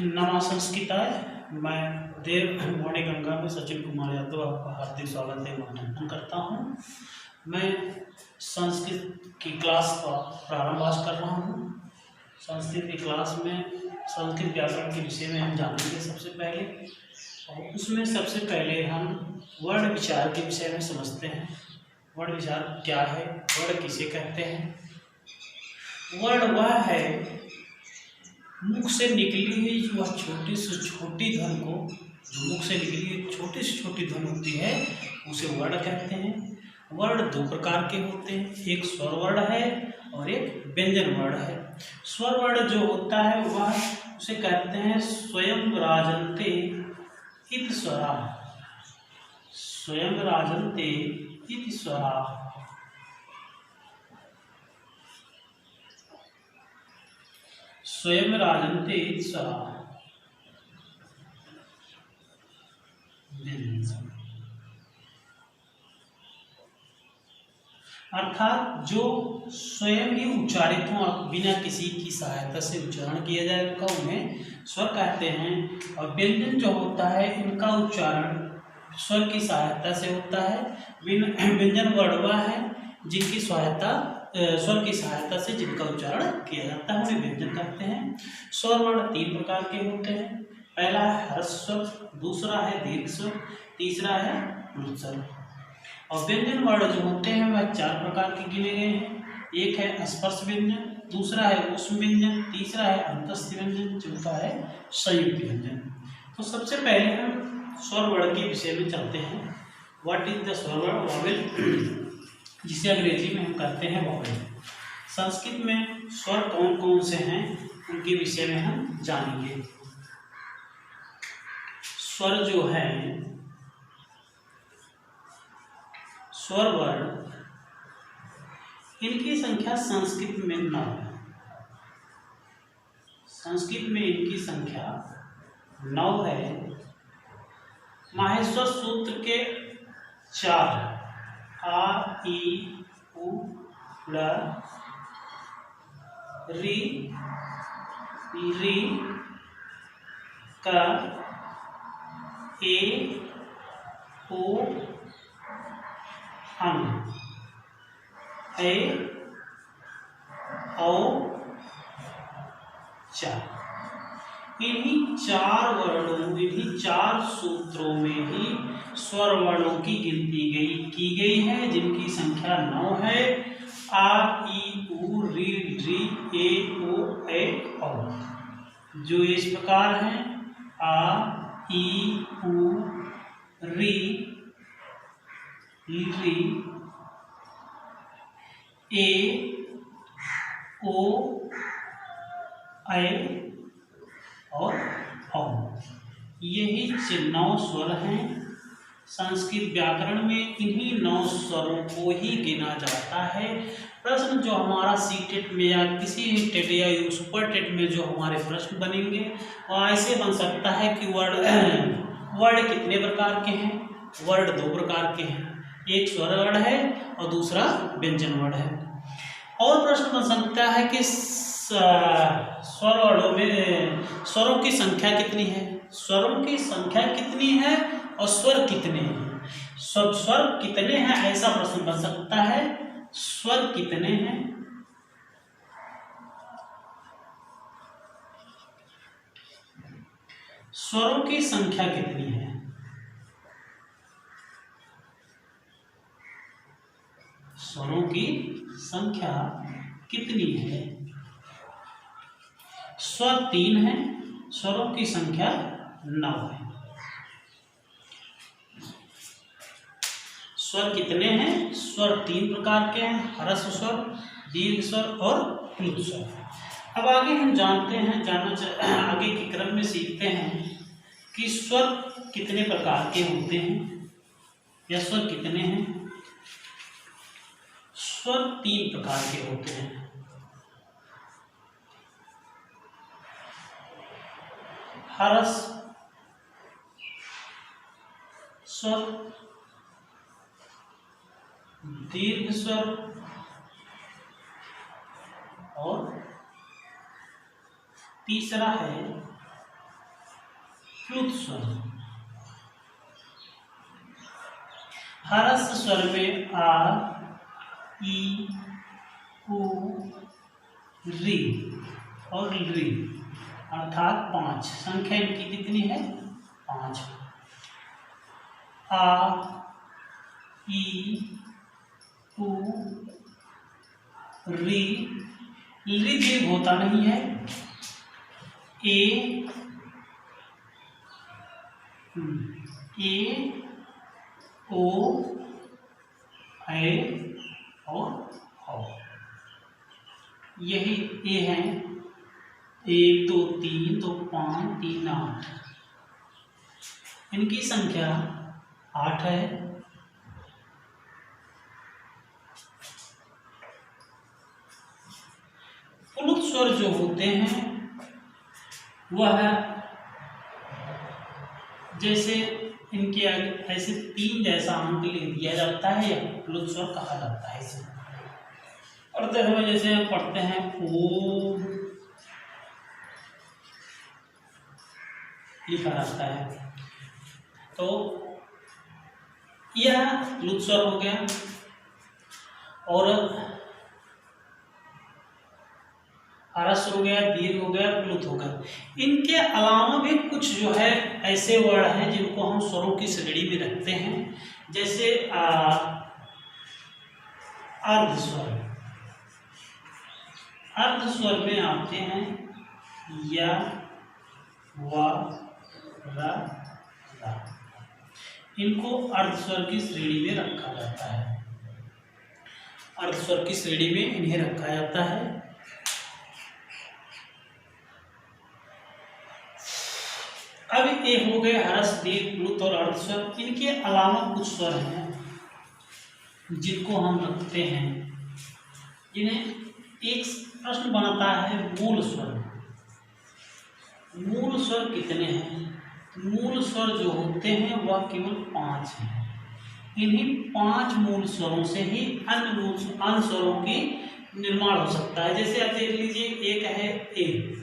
नमः संस्कृताय। मैं देव वाणी गंगा में सचिन कुमार यादव आपका हार्दिक स्वागत एवं अभिनंदन करता हूँ। मैं संस्कृत की क्लास का प्रारंभ आज कर रहा हूँ। संस्कृत की क्लास में संस्कृत व्याकरण के विषय में हम जानेंगे सबसे पहले, और उसमें सबसे पहले हम वर्ण विचार के विषय में समझते हैं। वर्ण विचार क्या है, वर्ण किसे कहते हैं। वर्ण वह है मुख से निकली हुई जो छोटी से छोटी ध्वनि को, जो मुख से निकली हुई छोटी से छोटी ध्वनि होती है उसे वर्ण कहते हैं। वर्ण दो प्रकार के होते हैं, एक स्वर वर्ण है और एक व्यंजन वर्ण है। स्वर वर्ण जो होता है वह उसे कहते हैं स्वयं राजन्ते इति स्वरा। स्वयं राजन्ते इति स्वरा। स्वयं राजन्ते इति स्वरा। अर्थात जो स्वयं ही उच्चारित हो, बिना किसी की सहायता से उच्चारण किया जाए उनका उन्हें स्वर कहते हैं। और व्यंजन जो होता है इनका उच्चारण स्वर की सहायता से होता है। व्यंजन वर्ण वह है जिनकी सहायता स्वर की सहायता से जिनका उच्चारण किया जाता है उन्हें व्यंजन कहते हैं। स्वर वर्ण तीन प्रकार के होते हैं। पहला है ह्रस्व स्वर, दूसरा है दीर्घ स्वर, तीसरा है प्लुत स्वर। और व्यंजन वर्ण जो होते हैं वह चार प्रकार के गिने गए हैं। एक है स्पर्श व्यंजन, दूसरा है ऊष्म व्यंजन, तीसरा है अंतस्थ व्यंजन, चौथा है संयुक्त व्यंजन। तो सबसे पहले हम स्वर वर्ण के विषय में चलते हैं। व्हाट इज द स्वर वर्ण, वॉवेल, जिसे अंग्रेजी में हम कहते हैं वॉवेल। संस्कृत में स्वर कौन कौन से हैं उनके विषय में हम जानेंगे। स्वर जो है, स्वर वर्ण, इनकी संख्या संस्कृत में 9 है। संस्कृत में इनकी संख्या 9 है। माहेश्वर सूत्र के 4 आ ई उ ल री री क ए ओ अं ए औ च। इन्हीं चार वर्णों, इन्हीं चार सूत्रों में ही स्वर वर्णों की गिनती की गई है, जिनकी संख्या 9 है। आ ई उ री री ए ओ ए औ, जो इस प्रकार हैं। आ ई उ री री ए ओ ए और औ, यही 9 स्वर हैं। संस्कृत व्याकरण में इन्हीं 9 स्वरों को ही गिना जाता है। प्रश्न जो हमारा सीटेट में या किसी भी टेट या सुपर टेट में जो हमारे प्रश्न बनेंगे वो ऐसे बन सकता है कि वर्ण कितने प्रकार के हैं। वर्ण 2 प्रकार के हैं, एक स्वर वर्ण है और दूसरा व्यंजन वर्ण है। और प्रश्न बन सकता है कि स्वर वर्णों में स्वरों की संख्या कितनी है, स्वरों की संख्या कितनी है और स्वर कितने हैं। स्वर कितने हैं ऐसा प्रश्न बन सकता है। स्वर कितने हैं, स्वरों की संख्या कितनी है। स्वरों की संख्या कितनी है। स्वर 3 है, स्वरों की संख्या 9 है। स्वर कितने हैं, स्वर 3 प्रकार के हैं, ह्रस्व स्वर, दीर्घ स्वर और प्लुत स्वर। अब आगे हम जानते हैं, आगे के क्रम में सीखते हैं कि स्वर कितने प्रकार के होते हैं या स्वर कितने हैं। स्वर 3 प्रकार के होते हैं। ह्रस्व स्वर, दीर्घ स्वर और तीसरा है प्लुत स्वर। हरस स्वर में आ, ई, उ, री और री अर्थात 5। संख्या इनकी कितनी है? 5। आ, ई, उ, री। री दीर्घ होता नहीं है। ए, ओ, ए और औ। यही ए है। 1 2 3 2 5 3 8। इनकी संख्या 8 है। प्लुत स्वर जो होते हैं वह जैसे इनके आगे ऐसे 3 जैसा अंक लिख दिया जाता है या प्लुत स्वर कहा जाता है इसे। और जैसे हम पढ़ते हैं ओ लिखा जाता है, तो यह प्लुत स्वर हो गया। और हरस हो गया, दीर्घ हो गया, प्लुत हो गया। इनके अलावा भी कुछ जो है ऐसे वर्ड हैं जिनको हम स्वरों की श्रेणी में रखते हैं, जैसे अर्ध स्वर। अर्ध स्वर में आते हैं या, व, र, ला। इनको अर्ध स्वर की श्रेणी में रखा जाता है। अर्ध स्वर की श्रेणी में इन्हें रखा जाता है। अब ये हो गए हरस, दीर्घ, प्लुत और अर्ध स्वर। इनके अलावा कुछ स्वर हैं जिनको हम रखते हैं, जिन्हें एक प्रश्न बनता है मूल स्वर। मूल स्वर कितने हैं? मूल स्वर जो होते हैं वह केवल 5 हैं। इन्हीं 5 मूल स्वरों से ही अन्य स्वरों की निर्माण हो सकता है। जैसे आप देख लीजिए, एक है ए,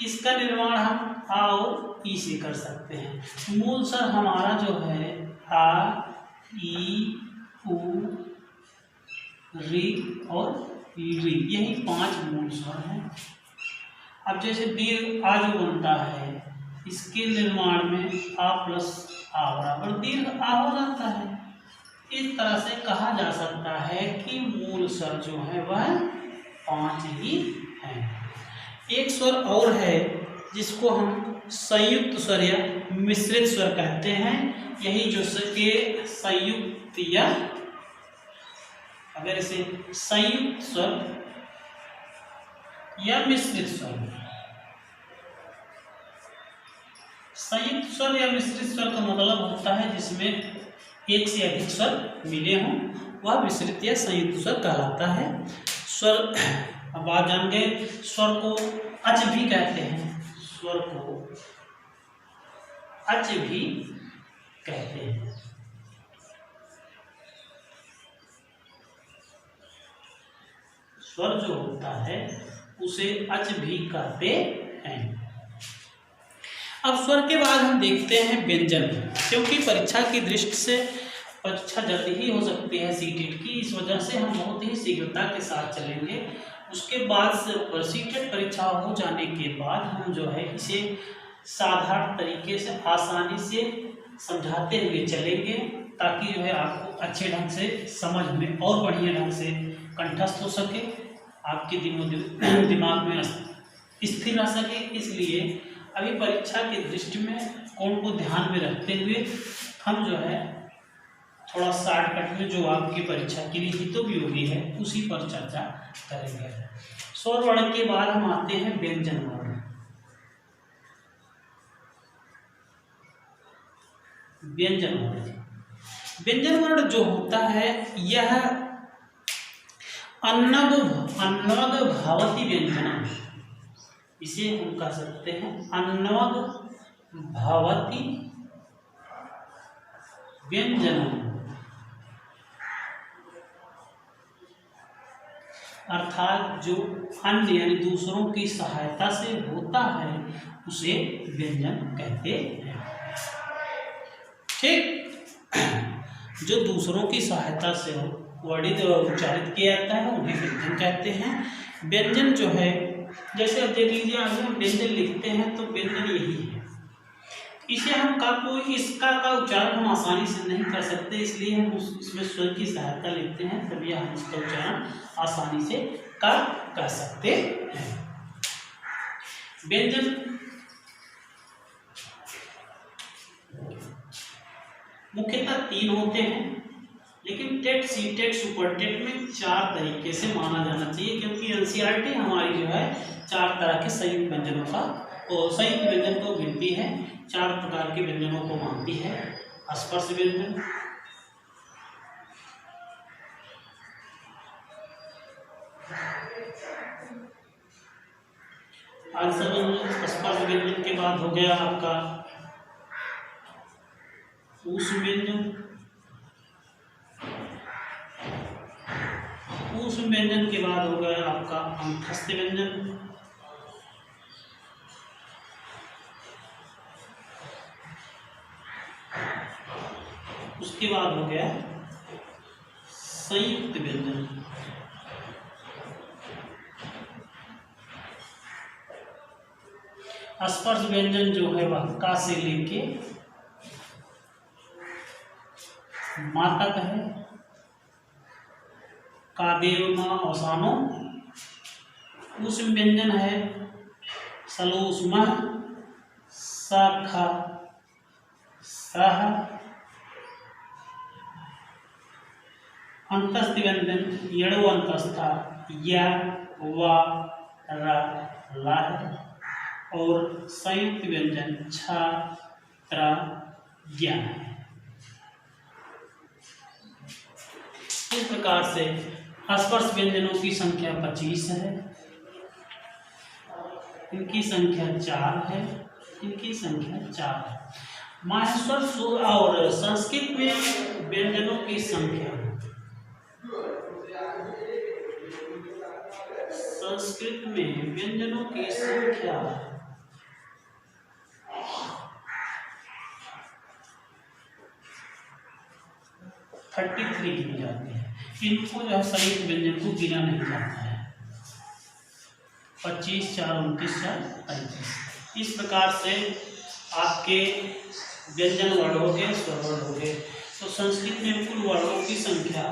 इसका निर्माण हम आ और ई से कर सकते हैं। मूल स्वर हमारा जो है आ, ई, उ, री और री, यही 5 मूल स्वर हैं। अब जैसे दीर्घ आ जो बनता है, इसके निर्माण में आ प्लस आ बराबर दीर्घ आ हो जाता है। इस तरह से कहा जा सकता है कि मूल स्वर जो है वह 5 ही हैं। एक स्वर और है जिसको हम संयुक्त स्वर या मिश्रित स्वर कहते हैं। यही जो के संयुक्त या, अगर इसे संयुक्त स्वर या मिश्रित स्वर, संयुक्त स्वर या मिश्रित स्वर का मतलब होता है जिसमें एक से अधिक स्वर मिले हों, वह मिश्रित या संयुक्त स्वर कहलाता है। स्वर, अब आप जान गए, स्वर को अच भी कहते हैं। स्वर को अच भी कहते हैं। स्वर जो होता है उसे अच भी कहते हैं। अब स्वर के बाद हम देखते हैं व्यंजन, क्योंकि परीक्षा की दृष्टि से परीक्षा जल्दी ही हो सकती है सीटेट की, इस वजह से हम बहुत ही शीघ्रता के साथ चलेंगे। उसके बाद सीटेट परीक्षा हो जाने के बाद हम जो है इसे साधारण तरीके से आसानी से समझाते हुए चलेंगे, ताकि जो है आपको अच्छे ढंग से समझ में और बढ़िया ढंग से कंठस्थ हो सके, आपके दिमाग में स्थिर रह सके। इसलिए अभी परीक्षा की दृष्टि में कौन को ध्यान में रखते हुए हम जो है थोड़ा शॉर्टकट में जो आपकी परीक्षा के लिए हितोपयोगी है उसी पर चर्चा करेंगे। स्वर वर्ण के बाद हम आते हैं व्यंजन वर्ण। व्यंजन वर्ण, व्यंजन वर्ण जो होता है यह अन्नग भावती व्यंजना, इसे हम कह सकते हैं अन्नग भावती व्यंजन। अर्थात जो अन्य यानी दूसरों की सहायता से होता है उसे व्यंजन कहते हैं। ठीक, जो दूसरों की सहायता से हो वर्णित और उच्चारित किया जाता है उन्हें व्यंजन कहते हैं। व्यंजन जो है, जैसे अब देख लीजिए, आगे हम व्यंजन लिखते हैं तो व्यंजन यही है। इसे हम इसका का उच्चारण हम आसानी से नहीं कर सकते, इसलिए हम इसमें स्वर की सहायता लेते हैं, तभी हम इसका उच्चारण आसानी से कर सकते हैं। व्यंजन मुख्यतः 3 होते हैं, लेकिन TET, C TET, super TET में 4 तरीके से माना जाना चाहिए, क्योंकि एनसीईआरटी हमारी जो है 4 तरह के संयुक्त व्यंजनों का और संयुक्त व्यंजन को गिनती है, 4 प्रकार के व्यंजनों को मानती है। स्पर्श व्यंजन, स्पर्श व्यंजन के बाद हो गया आपका ऊष्म व्यंजन, ऊष्म व्यंजन के बाद हो गया आपका अंतस्थ व्यंजन, उसके बाद हो गया संयुक्त व्यंजन। स्पर्श व्यंजन जो है वह का से लेके मा तक है, का देव मा अवसानो। ऊष्म व्यंजन है सलोष्म, सखा, सह। अंतस्थ व्यंजन यड़ो अंतस्था, या, वा, रा, ला है। और संयुक्त व्यंजन छ, त्र, ज्ञा है। इस प्रकार से स्पर्श व्यंजनों की संख्या 25 है, इनकी संख्या 4 है, इनकी संख्या 4 है। माहेश्वर और संस्कृत में व्यंजनों की संख्या, संस्कृत में व्यंजनों की संख्या 33 गिनी जाती है। इनको जो है संयुक्त व्यंजन को गिना नहीं जाता है। 25, 4, 29, 4, 35। इस प्रकार से आपके व्यंजन वर्ण हो गए, स्वर वर्ण हो गए। तो संस्कृत में कुल वर्णों की संख्या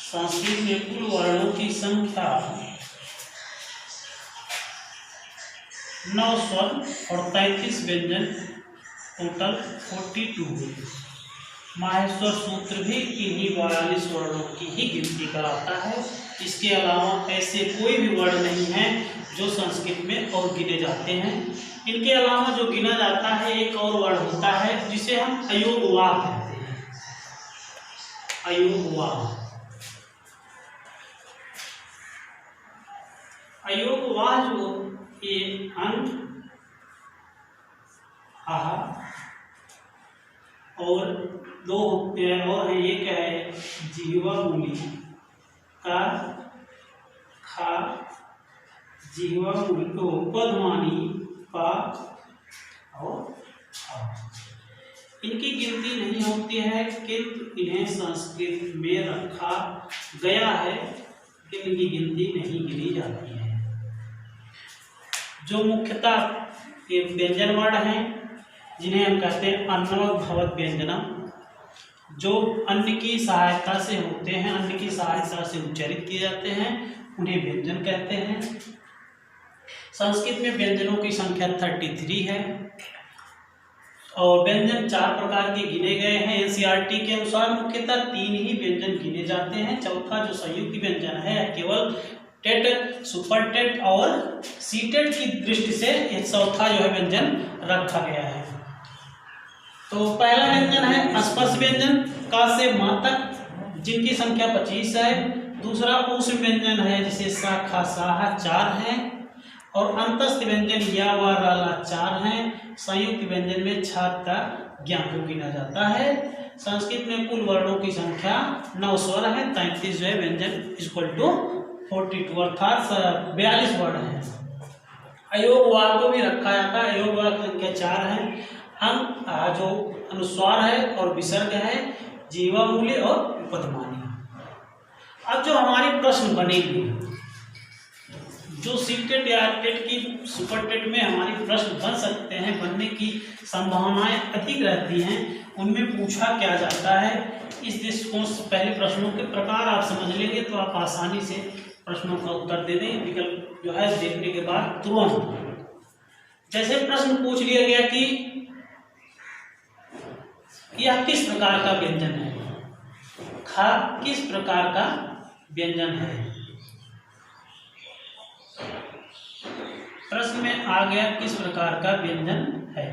संस्कृत में कुल वर्णों की संख्या 9 स्वर और 33 व्यंजन, टोटल 42 हुए। माहेश्वर सूत्र भी इन्हीं 42 वर्णों की ही गिनती कराता है। इसके अलावा ऐसे कोई भी वर्ण नहीं है जो संस्कृत में और गिने जाते हैं। इनके अलावा जो गिना जाता है एक और वर्ण होता है जिसे हम अयोगवाह कहते हैं। अयोगवाह, अयोगवाह जो ये अंत, आहा और 2 होते हैं और है, एक है जिह्वा मूली का, खा, जिह्वा मूली को पद्मानी, पा और आ। इनकी गिनती नहीं होती है, किंतु इन्हें संस्कृत में रखा गया है, इनकी गिनती नहीं गिनी जाती है। जो मुख्यतः ये व्यंजन वर्ण हैं जिन्हें हम कहते हैं अन्नवत् भवत् व्यंजनम, जो अन्न की सहायता से होते हैं, अन्न की सहायता से उच्चारित किए जाते हैं, उन्हें व्यंजन कहते हैं। संस्कृत में व्यंजनों की संख्या 33 है और व्यंजन 4 प्रकार के गिने गए हैं। एनसीईआरटी के अनुसार मुख्यतः 3 ही व्यंजन गिने जाते हैं। चौथा जो संयुक्त व्यंजन है केवल टेट, सुपर टेट और सी टेट की दृष्टि से एक चौथा जो है व्यंजन रखा गया है। तो पहला व्यंजन है स्पर्श व्यंजन, का से मा तक, जिनकी संख्या 25 है। दूसरा ऊष्म व्यंजन है जिसे सा, खा, सा, 4 है। और अंतस्थ व्यंजन या व र ला 4 हैं। संयुक्त व्यंजन में छा त ज्ञ को गिना जाता है। संस्कृत में कुल वर्णों की संख्या 9 स्वर है। 33 जो है व्यंजन इक्वल टू 42 अर्थात 42 वर्ण है। अयोग वाक को भी रखा जाता है। अयोग वाक की संख्या 4 है। अंक जो अनुस्वार है और विसर्ग है, जीवामूल्य और उपधमानी। अब जो हमारे प्रश्न बनेंगे, जो सीटेट या टेट की सुपर टेट में हमारे प्रश्न बन सकते हैं, बनने की संभावनाएं अधिक रहती हैं, उनमें पूछा क्या जाता है, इस दृष्टिकोण से पहले प्रश्नों के प्रकार आप समझ लेंगे तो आप आसानी से प्रश्नों का उत्तर दे दें। विकल्प जो है देखने के बाद तुरंत, जैसे प्रश्न पूछ लिया गया कि यह किस प्रकार का व्यंजन है, खा किस प्रकार का व्यंजन है। प्रश्न में आ गया किस प्रकार का व्यंजन है।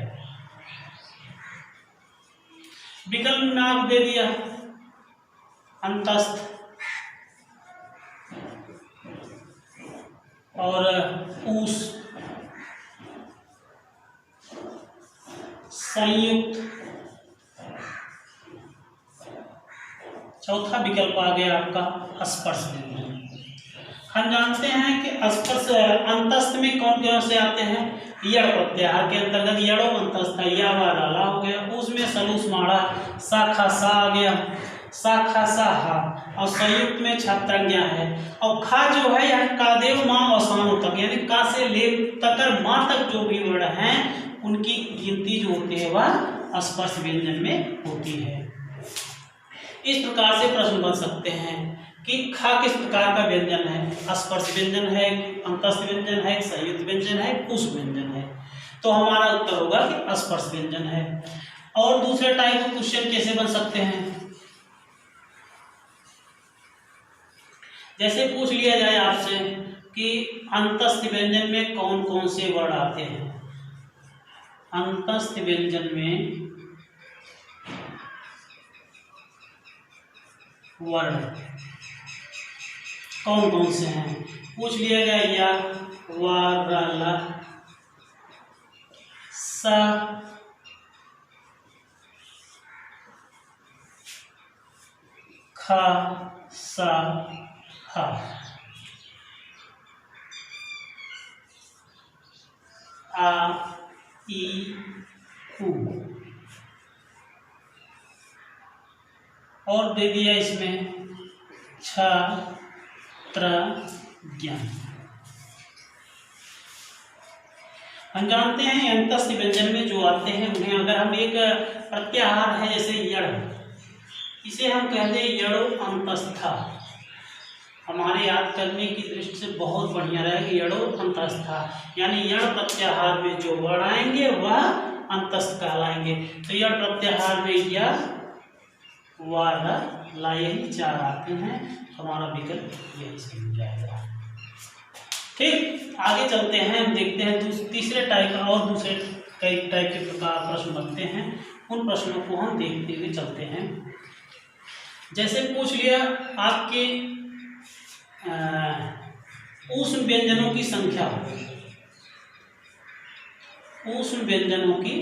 विकल्प में आप दे दिया अंतस्थ और ऊस, संयुक्त। चौथा विकल्प आ गया आपका स्पर्श व्यंजन। हम जानते हैं कि स्पर्श अंतस्थ में कौन कौन से आते हैं, यड़ प्रत्याहार के अंतर्गत यड़ो अंतस्थ है, या वा लाला हो गया, उसमें सलूस माड़ा, सा खा सा आ गया, सा खा सा हा, और संयुक्त में छात्रज्ञा है। और खा जो है यह कादेव माँ असानो तक, यानी का से ले तकर माँ तक जो भी वर्ण हैं उनकी गिनती जो होती है वह स्पर्श व्यंजन में होती है। इस प्रकार से प्रश्न बन सकते हैं कि खा किस प्रकार का व्यंजन है, स्पर्श व्यंजन है, अंतस्थ व्यंजन है, संयुक्त व्यंजन है, उस व्यंजन है। तो हमारा उत्तर होगा कि स्पर्श व्यंजन है। और दूसरे टाइप के क्वेश्चन कैसे बन सकते हैं, जैसे पूछ लिया जाए आपसे कि अंतस्थ व्यंजन में कौन कौन से वर्ण आते हैं। अंतस्थ व्यंजन में वर्ण कौन कौन से हैं, पूछ लिया गया या वा र ला सा खा सा हा। आ ई उ, और दे दिया इसमें छात्र ज्ञान। हम जानते हैं अंतस्थ व्यंजन में जो आते हैं उन्हें अगर हम एक प्रत्याहार है जैसे यड़, इसे हम कहते हैं यड़ो अंतस्था। हमारे याद करने की दृष्टि से बहुत बढ़िया रहेगा यड़ो अंतस्था, यानी यड़ प्रत्याहार में जो वर्ण आएंगे वह अंतस्थ कहलाएंगे। तो यड़ प्रत्याहार में या वा ला यही 4 आते हैं। हमारा विकल्प यही सही हो जाएगा। ठीक, आगे चलते हैं, हम देखते हैं तीसरे टाइप का और दूसरे कई टाइप के प्रकार प्रश्न बनते हैं, उन प्रश्नों को हम देखते हुए चलते हैं। जैसे पूछ लिया आपके ऊष्म व्यंजनों की संख्या, ऊष्म व्यंजनों की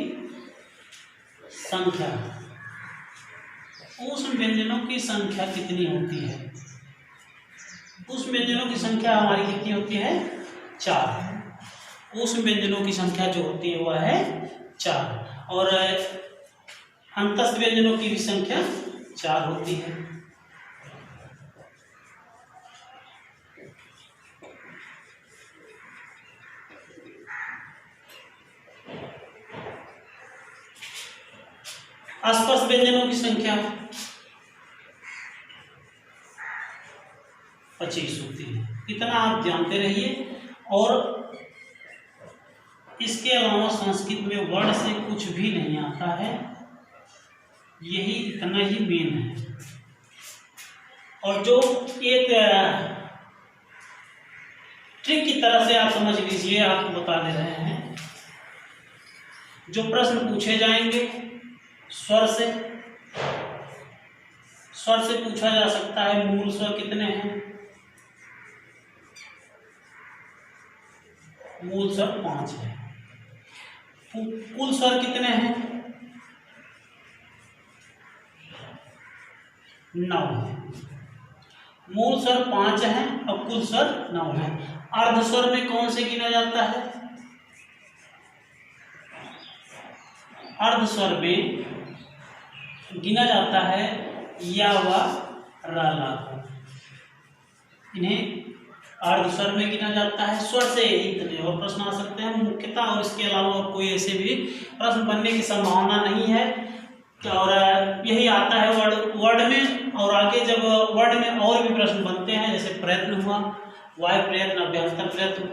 संख्या, ऊष्म व्यंजनों की संख्या कितनी होती है। ऊष्म व्यंजनों की संख्या हमारी कितनी होती है, 4। ऊष्म व्यंजनों की संख्या जो होती है वह है 4, और अंतस्थ व्यंजनों की भी संख्या 4 होती है। स्पर्श व्यंजनों की संख्या 25 होती है। इतना आप जानते रहिए। और इसके अलावा संस्कृत में वर्ण से कुछ भी नहीं आता है, यही इतना ही मेन है। और जो एक ट्रिक की तरह से आप समझ लीजिए, आपको बता दे रहे हैं, जो प्रश्न पूछे जाएंगे स्वर से पूछा जा सकता है। मूल स्वर कितने हैं, मूल स्वर 5 है। कुल स्वर कितने हैं? 9 है। मूल स्वर 5 है और कुल स्वर 9 है। अर्ध स्वर में कौन से गिना जाता है? अर्ध स्वर में गिना जाता है या व रा ला को। इन्हें अर्ध स्वर में गिना जाता है। स्वर से इतने और प्रश्न आ सकते हैं मुख्यतः, और इसके अलावा और कोई ऐसे भी प्रश्न बनने की संभावना नहीं है। और यही आता है वर्ड में। और आगे जब वर्ड में और भी प्रश्न बनते हैं, जैसे प्रयत्न हुआ, वायु प्रयत्न, अभ्यंतर प्रयत्न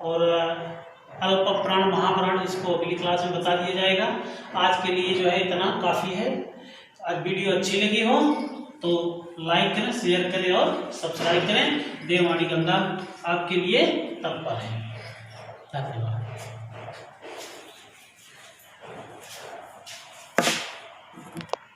और अल्प प्राण महाप्राण, इसको अगली क्लास में बता दिया जाएगा। आज के लिए जो है इतना काफ़ी है। आज वीडियो अच्छी लगी हो तो लाइक करें, शेयर करें और सब्सक्राइब करें। देववाणी गंगा आपके लिए तत्पर है। धन्यवाद।